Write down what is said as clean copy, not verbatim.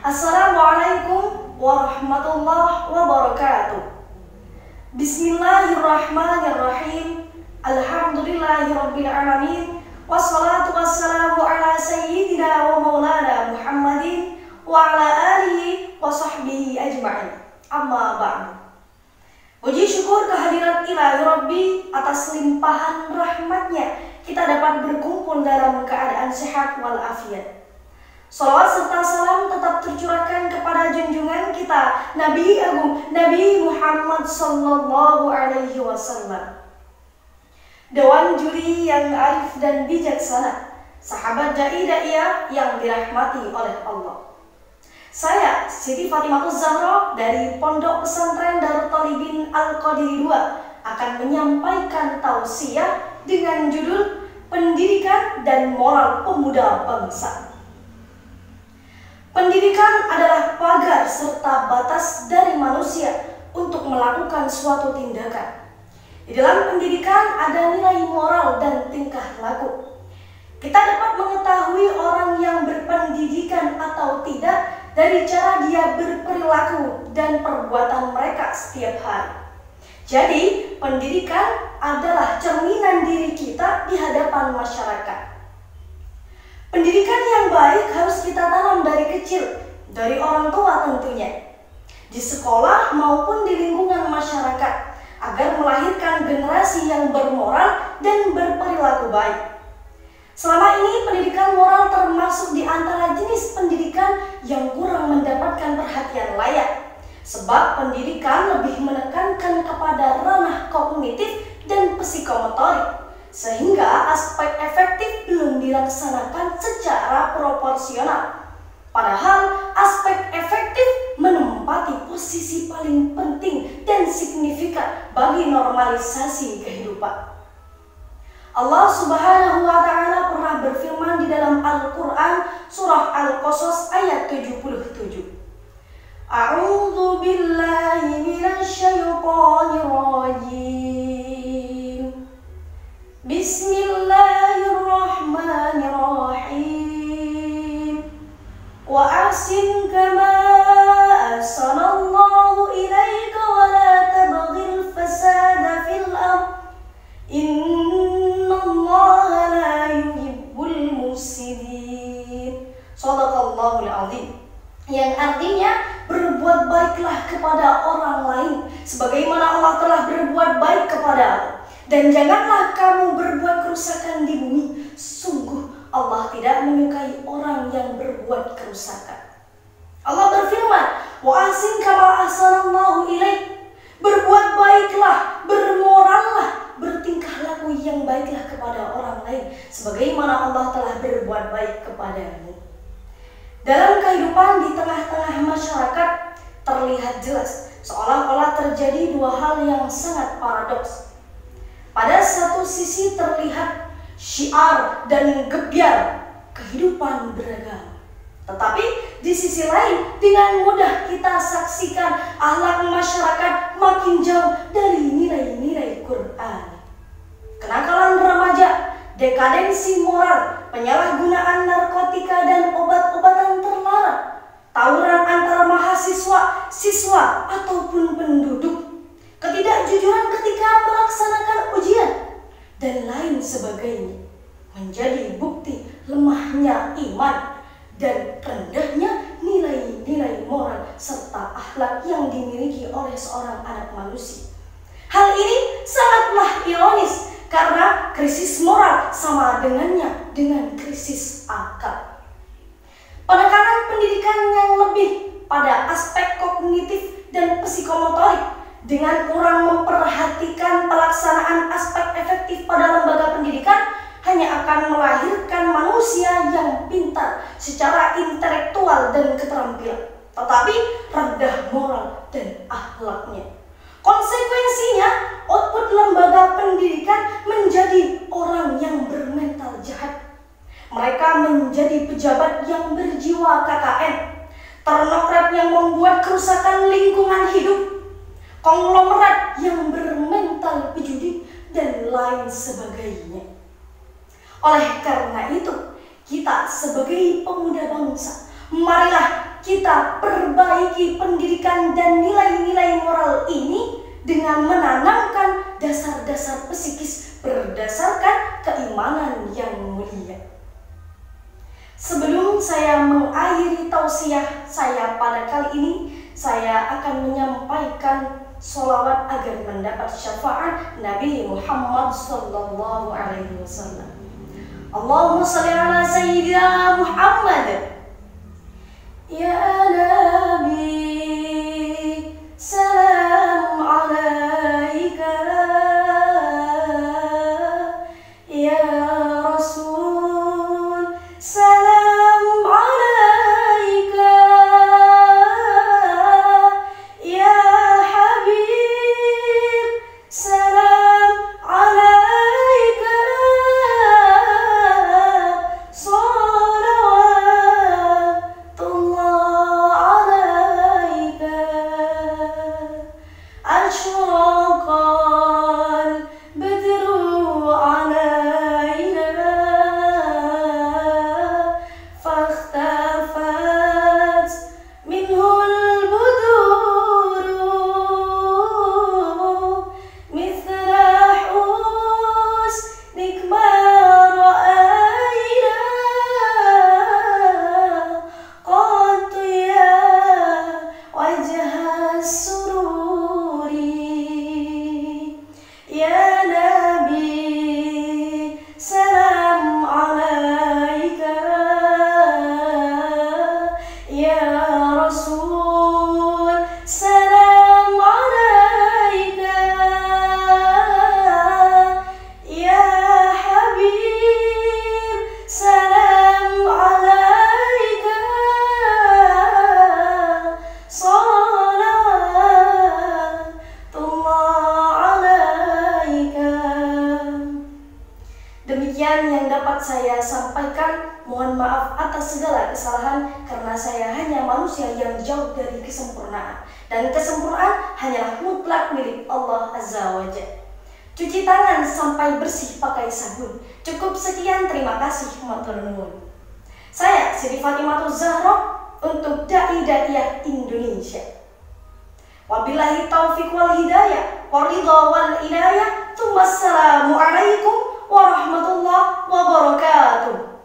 Assalamualaikum warahmatullahi wabarakatuh. Bismillahirrahmanirrahim. Alhamdulillahirabbil alamin. Wassalatu wassalamu ala sayyidina wa maulana Muhammadin wa ala alihi wa sahbihi ajma'in. Amma ba'du. Puji syukur kehadirat Ilahi Rabbi atas limpahan rahmatnya kita dapat berkumpul dalam keadaan sehat walafiat. Salawat serta salam tetap tercurahkan kepada junjungan kita Nabi Agung Nabi Muhammad Sallallahu Alaihi Wasallam. Dewan juri yang arif dan bijaksana, sahabat dai-da'iyah yang dirahmati oleh Allah. Saya Siti Fatimatus Zahra dari Pondok Pesantren Darut Thalibin Al-Qadiri II akan menyampaikan tausiah dengan judul Pendidikan dan Moral Pemuda Bangsa. Pendidikan adalah pagar serta batas dari manusia untuk melakukan suatu tindakan. Di dalam pendidikan ada nilai moral dan tingkah laku. Kita dapat mengetahui orang yang berpendidikan atau tidak dari cara dia berperilaku dan perbuatan mereka setiap hari. Jadi, pendidikan adalah cerminan diri kita di hadapan masyarakat. Pendidikan yang baik harus kita tanam dari kecil, dari orang tua tentunya, di sekolah maupun di lingkungan masyarakat, agar melahirkan generasi yang bermoral dan berperilaku baik. Selama ini pendidikan moral termasuk di antara jenis pendidikan yang kurang mendapatkan perhatian layak, sebab pendidikan lebih menekankan kepada ranah kognitif dan psikomotorik, sehingga aspek efektif belum dilaksanakan secara proporsional. Padahal aspek efektif menempati posisi paling penting dan signifikan bagi normalisasi kehidupan. Allah Subhanahu wa Ta'ala pernah berfirman di dalam Al-Quran surah Al-Qasas ayat 77. A'udzu billahi minasyaitonir rajim. Bismillahirrahmanirrahim. Wa ahsin kama ahsanallahu ilaika wa la tabghil fasada fil ardh. Innallaha la yuhibbul mufsidin. Shadaqallahul azim. Yang artinya berbuat baiklah kepada orang lain sebagaimana Allah telah berbuat baik kepadamu, dan janganlah kamu berbuat kerusakan di bumi. Sungguh Allah tidak menyukai orang yang berbuat kerusakan. Allah berfirman, wa ahsin kama ahsanallahu ilaik. Berbuat baiklah, bermorallah, bertingkah laku yang baiklah kepada orang lain sebagaimana Allah telah berbuat baik kepadamu. Dalam kehidupan di tengah-tengah masyarakat terlihat jelas seolah-olah terjadi dua hal yang sangat paradoks. Pada satu sisi terlihat syiar dan gebyar kehidupan beragama, tetapi di sisi lain dengan mudah kita saksikan akhlak masyarakat makin jauh dari nilai-nilai Quran. Kenakalan remaja, dekadensi moral, penyalahgunaan narkotika dan obat-obatan terlarang, tawuran antara mahasiswa, siswa ataupun penduduk, ketidakjujuran ketika melaksanakan ujian, dan lain sebagainya menjadi bukti lemahnya iman dan rendahnya nilai-nilai moral serta akhlak yang dimiliki oleh seorang anak manusia. Hal ini sangatlah ironis karena krisis moral sama dengannya dengan krisis akal. Penekanan pendidikan yang lebih pada aspek kognitif dan psikomotorik dengan kurang memperhatikan pelaksanaan aspek efektif pada lembaga pendidikan hanya akan melahirkan manusia yang pintar secara intelektual dan keterampilan, tetapi rendah moral dan akhlaknya. Konsekuensinya, output lembaga pendidikan menjadi orang yang bermental jahat. Mereka menjadi pejabat yang berjiwa KKN, teknokrat yang membuat kerusakan lingkungan hidup, konglomerat yang bermental pejudi, dan lain sebagainya. Oleh karena itu, kita sebagai pemuda bangsa, marilah kita perbaiki pendidikan dan nilai-nilai moral ini dengan menanamkan dasar-dasar psikis berdasarkan keimanan yang mulia. Sebelum saya mengakhiri tausiah saya pada kali ini, saya akan menyampaikan sholawat agar mendapat syafaat Nabi Muhammad sallallahu alaihi wasallam. Allahumma shalli ala sayyidina Muhammad. Ya Nabi, salam alaika. Ya Rasul, salam alaika. Ya Habib, salam alaika. Demikian yang dapat saya sampaikan. Mohon maaf atas segala kesalahan karena saya hanya manusia yang jauh dari kesempurnaan. Dan kesempurnaan hanyalah mutlak milik Allah Azza wa Jalla. Cuci tangan sampai bersih pakai sabun. Cukup sekian, terima kasih. Matur nuwun. Saya Siti Fatimah Zahra untuk Dai Daiyah Indonesia. Wabillahi taufiq wal hidayah, waridha wal inayah. Wassalamualaikum warahmatullahi wabarakatuh.